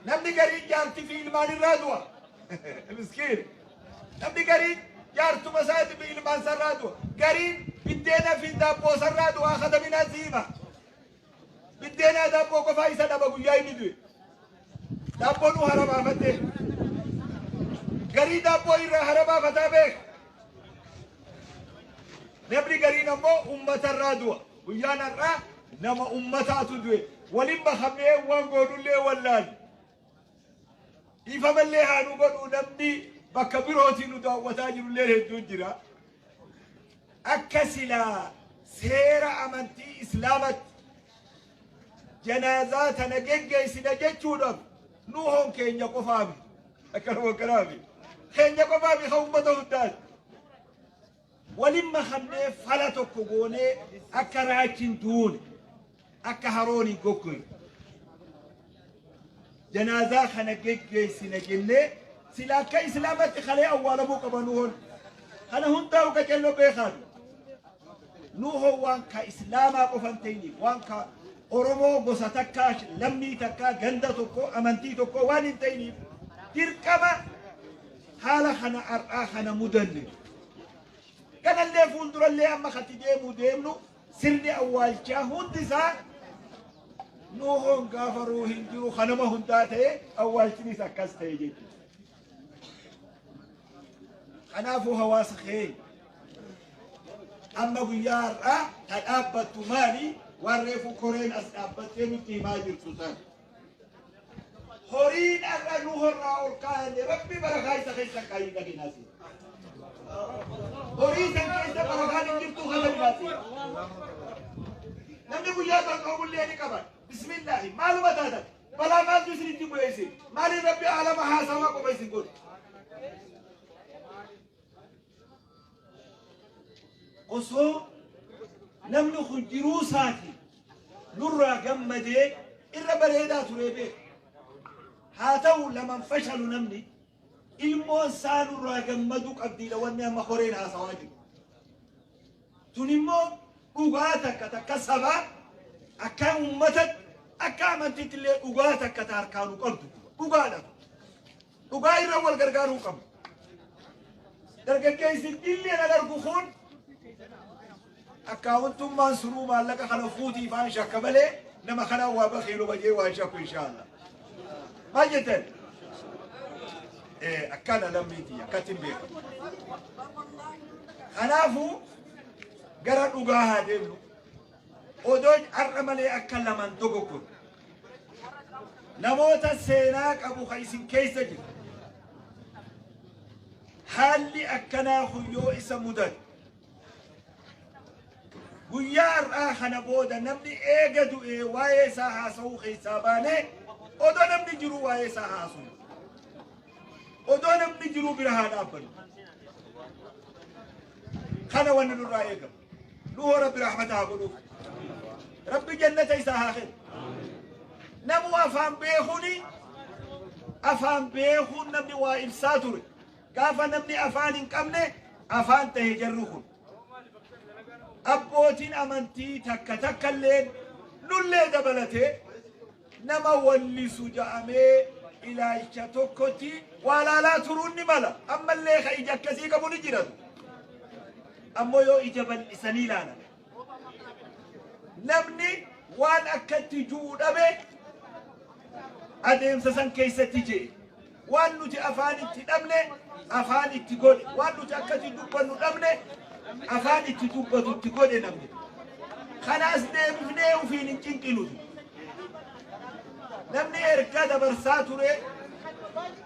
نبني قريب جارتي في إلمان الرادوة مسكين نبني قريب جارتو مساعد في إلمان سرادوة قريب بدينا في دابو سرادوة أخذ من الزيمة بدينا دابو قفايسة دابو جاي ندوي دابو نو هربا فتح قريب دابو إرى هربا فتابك نبني قريب نمو أمة الرادوة ويانا الرا نما أمتاتو دوي ولما خميه وانقولوا لي والله إفهم اللي هانو قدو نمني بكبيروتي ندو وتاجر اللي هدون جرا أكسلا سيرا أمنتي إسلامت جنازات نجيجي سنجيجو نوهم كين يقفامي أكلوا كلامي كين يقفامي خومته الداد ولما خميه فلتو كبوني أكراكين دوني أكهروني كوكوي جنازة خنقيق سنجنة سلاك إسلامات خلي أول أبوك بنوهن خنا هون تاو كجلو بيخان نوه وانك إسلام قفنتيني وانك أورمو بوساتكاش لمي تكا جندا تكو أمانتي تكو وان تيني تركما حالا خنا أرآ خنا مدن كان اللي فندر اللي أما خطيجي مدينو سرني أول شاهون تسا نوهم غافروا هنديو خنما هنداته أول شيء سكست يجي خنافو هواس خير أما بيار تأبت مالي ورفو كورين أسأبتين تيماجر سلطان هورين أغا نوهر راول كاهن ربي برغاي سخيسا كاين لكي ناسي هورين سنكيسا برغاي نجرتو خلال ناسي نمني بيار تنقوم لي كمان بسم الله معلومات هذا بلا ما تسري تبويسي مالي ربي على ما حاسما قبيسي قول قصو نمنو خنجرو ساتي نرى قمدي إلا بريدا تريبي هاتو لمن فشلوا نمني إلمو سانو رى قمدو قبدي لوني أما خورين هاسواجي تنمو قوغاتك تكسبا أكا أمتك أكا أمتي تلي أغاتك كتاركانو قلتو أغانا أغاير أول غرغارو قم درقا كيسي اللي نغرقو خون أكا وانتم منصرو مالك خلفوتي فان شكبلي نما خلوا بخيلو بجي وانشاكو إن شاء الله ما جتن إيه أكانا لميتي أكاتم بيك خلافو قرر أغاها ديمنو ودوج أرملي أكل من دوغكون نموت السيناك أبو خيسين كيس جل حالي أكنا خيو إسا مدد ويار آخنا بودا نمني إيقادو إيه وايسا هاسو خيساباني ودو نمني جرو وايسا هاسو ودو نمني جرو برهان أبن خنا وننو رأيكم نوه رب رحمتها قلوب ربي جنة إساها خير نمو أفهم بيخوني أفهم بيخون نبني وإبساتوري قافا نبني أفان إنكمني أفان تهجرخون أبوتين أمنتي تكا تكا اللين نولي دبلتي نما ولي سجامي إلى إشتوكوتي ولا لا تروني ملا أما اللي خيجا كسيكا بنجرد أما يو إجابا إساني لانا نمني وان أكدت جود أبي أديم سسن كيسة تجي وان نجي أفاني تدمني أفاني تقول وان نجي أكدت دبا ندمني أفاني تدبا تقول نمني خلاص ديم فنيو في ننجين كيلو نمني إركاد برساتوري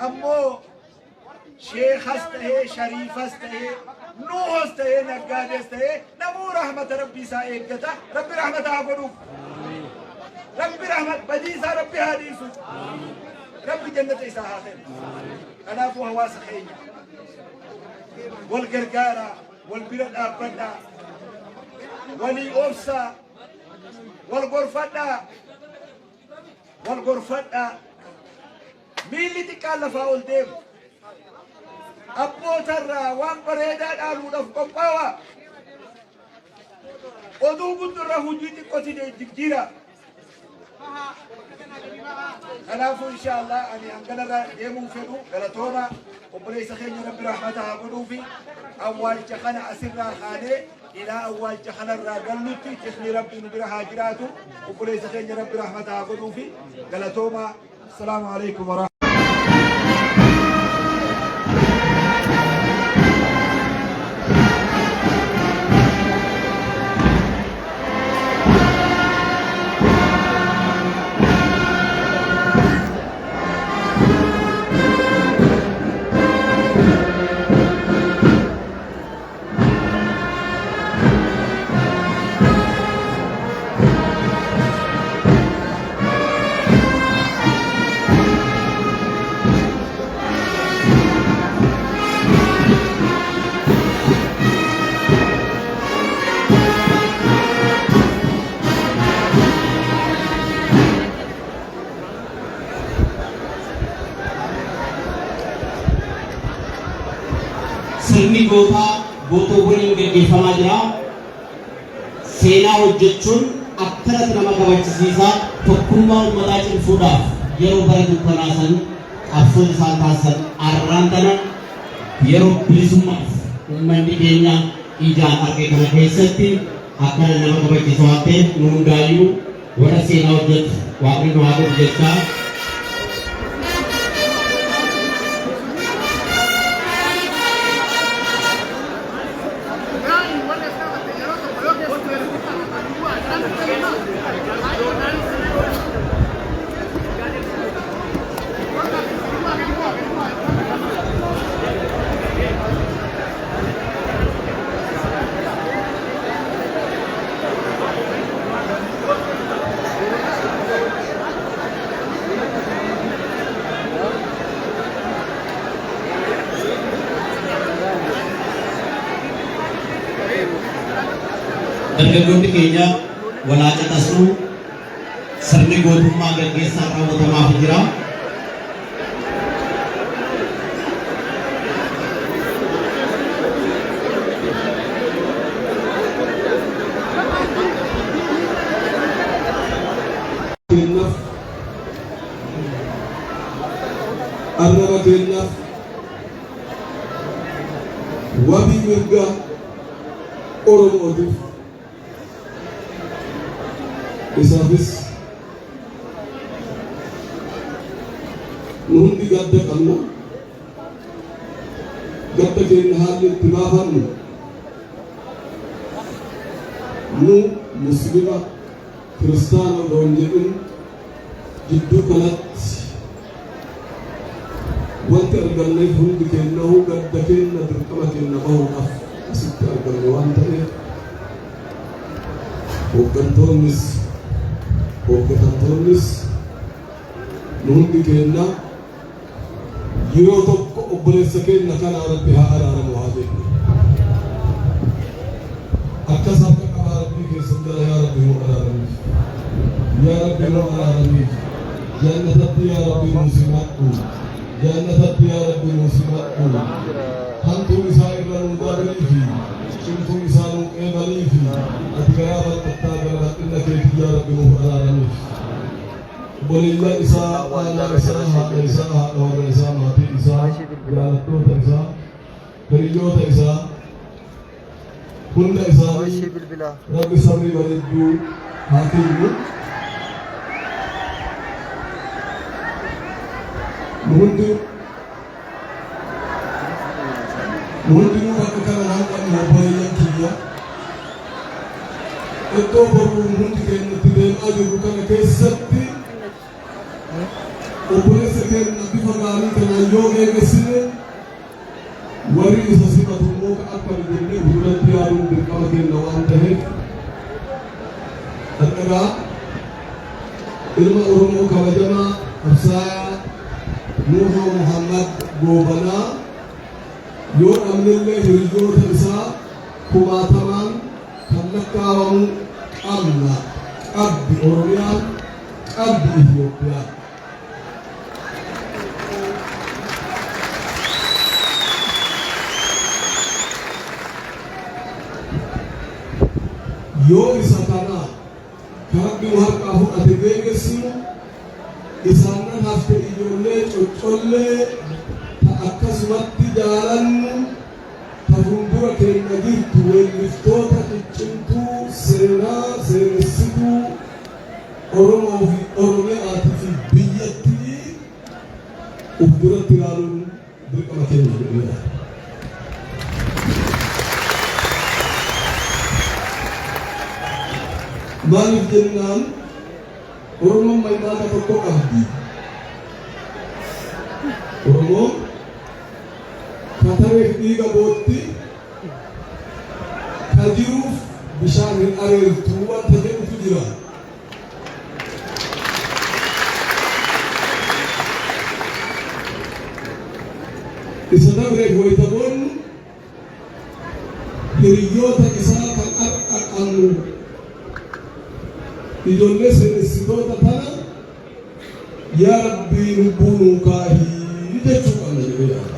أمو شيخ استه شريف استه نوح استه نقاد استه نمو رحمة ربي سائقته ربي رحمة أقولوك ربي رحمة بديسة ربي حديثه ربي جنة إساها خير أنا أبو هواس خير والقرقارة والبلد أبدا ولي أوفسا والغرفة مين اللي تكالف أول ديم أبو ترى وان بريدان آلو نفقم قوى ودو قد رهو جيتي قتل الدكتيرة خلافه إن شاء الله أني أنقلنا يمون فينو قلتوما وبليس خير رب رحمتها قلوبي أول جخنا أسرنا خاني إلى أول جخنا الراجلتي تخني ربي نبرها جراته وبليس خير رب رحمتها قلوبي قلتوما السلام عليكم ورحمة sirni gootoo waliin gaggeeffamaa jira. Seenaa hojjechuun akkanatti nama kabachisiisaa tokkummaa uummataa cimsuudhaaf yeroo bara dukkanaasan qabsoo isaan taasisan arraan tana yeroo bilisummaaf uummanni keenya ijaan arge kana keessatti akkana nama kabachiisu waan ta'eef nu hundaayyuu warra seenaa hojjetu waaqni nu haa godhu jechaa dargaggoonni keenya walaaca tasnu sirni gootummaa gaggeessaa raawwatamaaf jira. arraba keenyaaf wabii mirga Oromootiif isaafis nu hundi gadda qabna. Gadda keenya haalli itti baafannu nu muslima kiristaana loon jedhin jidduu kanatti wanti arganneef hundi keenyahu gadda keenya dirqama keenya bahuudhaaf asitti arganne waan ta'eef hooggantoonnis hooggatamtoonnis nu hundi keenya yeroo tokko obboleessa keenya kana irratti haa araaramu haa jennu. Akkas akka qabaa rabbii keessatti yaa rabbi nu araaramiif yaa rabbi nu araaramiif jannatatti yaa rabbi nu simadhu jannatatti yaa rabbi nu simadhu hantuun isaa irra nu dabalii fi cimtuun isaa nu qeebalii fi ati garaa bal'attaa gara rakkina keetii yaa rabbi nu araaramiif. Bolilla isaa aanaa isaa haadha isaa haadha warra isaa maatii isaa jaalattoota isaa hiriyoota isaa hunda isaanii rabbi sabrii bareedduu haa kennu. Nundi nu bakka kana waan qabnu obboleeyyan kiyya iddoo boruun hundi keenya itti deemaa jirru kana keessatti obboleessa keenya bifa gaarii kanaan yoo eegesine warri isa simatu immoo akka jennee fuulatti yaaduun dirqama keenya waan ta'eef dhaqaraa ilma Oromoo kabajamaa qabsaa'aa Nuhu Muhammad Goobana yoo dhabnellee hiriyoota isaa kumaatamaan kan lakkaa'amu qabna. Qabdi Oromiyaan qabdi Itoophiyaan. Yoo isa kana kan rabbi harkaa fudhate beekessimu collee ta akkasumatti jaalannu ta fuuldura keenya jirtu weelliftoota ciccimtuu seenaa seenessituu Oromoo fi Oromiyaatii fi biyyattii uf duratti ilaaluun dirqama keenya jedhamedha. Maaliif jennaan Oromoon maayilaaqa tokko qabdi. Oromoon kataree dhiiga bootti ka jiruuf bishaan hin areertu wanta jedhutu jira. Isa dabreef wayitaboonni hiriyoota isaa kan qaqqabnu ijoollee seenessitoota tana yaa Rabbii lubbuu nuu kaahii jechuu qabna jedhee yaada.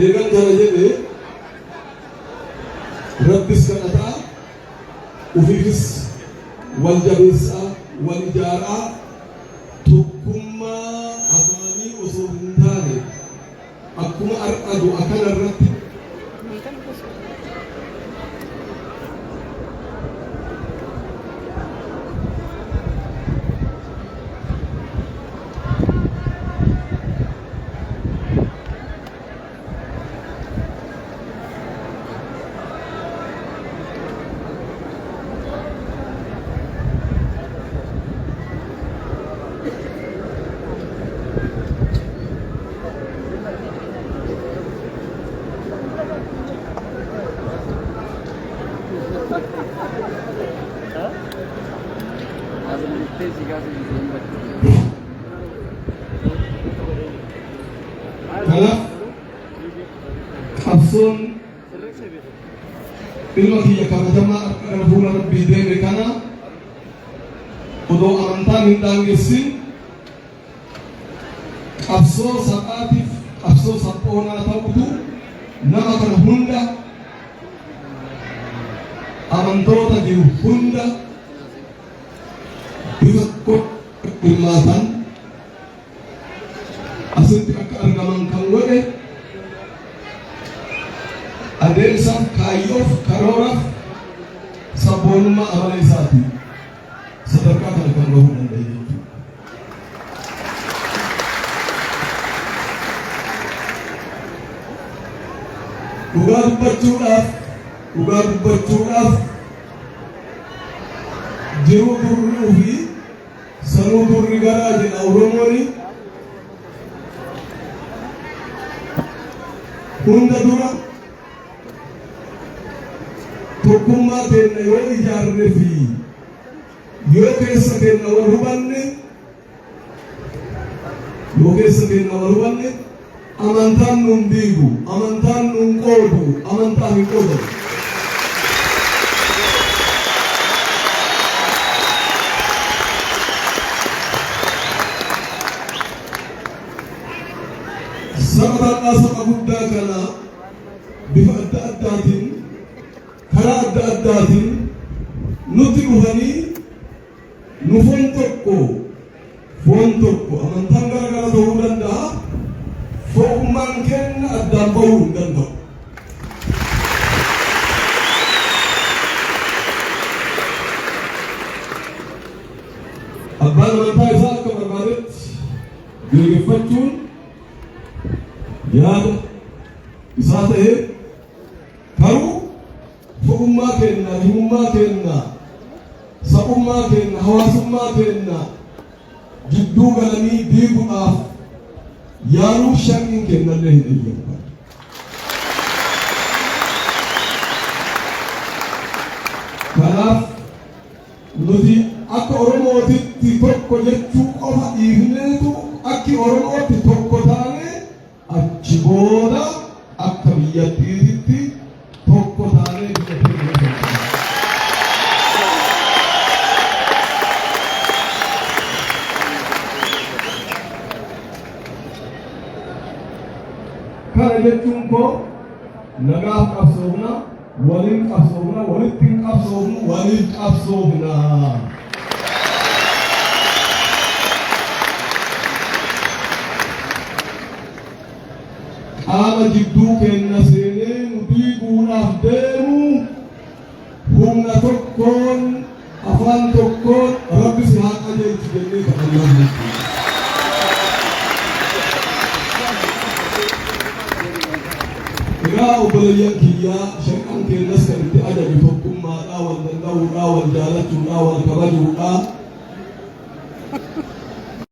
Eegan kana jedhee Rabbis kadhataa ufiifis wal jabeessaa wal ijaaraa tokkummaa afaanii osoo hin taane akkuma arqadu akkana irratti kanaaf qabsoon ilma kiyya kabajamaa akka gara fuula Rabbii deeme kana odoo amantaan hin daangessin qabsoo saqaatiif qabsoo saphoonaa ta'utu nama kana hunda amantoota jiru hunda bifa hirmaatan asitti akka argaman kan godhe adeemsaaf kaayyoof karooraaf sabboonummaa amala isaati sadarkaa kana kan bahuu danda'e jechuudha. Dhugaa dubbachuudhaaf jiruu duruu fi sanuu durri garaa jedha Oromooni. Hunda dura tokkummaa keenya yoo ijaarree fi yoo keessa keenya wal hubanne amantaan nuun diigu, amantaan nuun qoodu, amantaan hin qoodamu. Saba saba guddaa kana bifa adda addaatiin karaa adda addaatiin nutti dhufanii nu foon tokko amantaan garaagara ta'uu danda'a. Fo'ummaan keenya addaan bahuu hin danda'u. Abbaan amantaa isaa akka barbaadetti gaggeeffachuun yaada isaa ta'ee garuu fo'ummaa keenya, hiyyummaa keenya, sabummaa keenya, hawaasummaa keenya jidduu galanii diiguudhaaf yaaluu shanniin kennallee hin eeyyamu. Kanaaf nuti akka Oromootitti tokko jechuu qofa dhiifneetu akki Oromootti tokko taane achi booda akka biyyattiitti tokko taanee biyyattii kana jechuun koo nagaaf qabsoofna ولن قصوبنا ولن قصوبنا ولن قصوبنا قام جدوك النسينين وديقونا فديرو هم تكون أفان تكون رب سيحاق أجل تجنيك الله يا أبليان كيا شيئا كي نسكن تأجل تكون ما لا والدنا ولا والجالة ولا والكبد ولا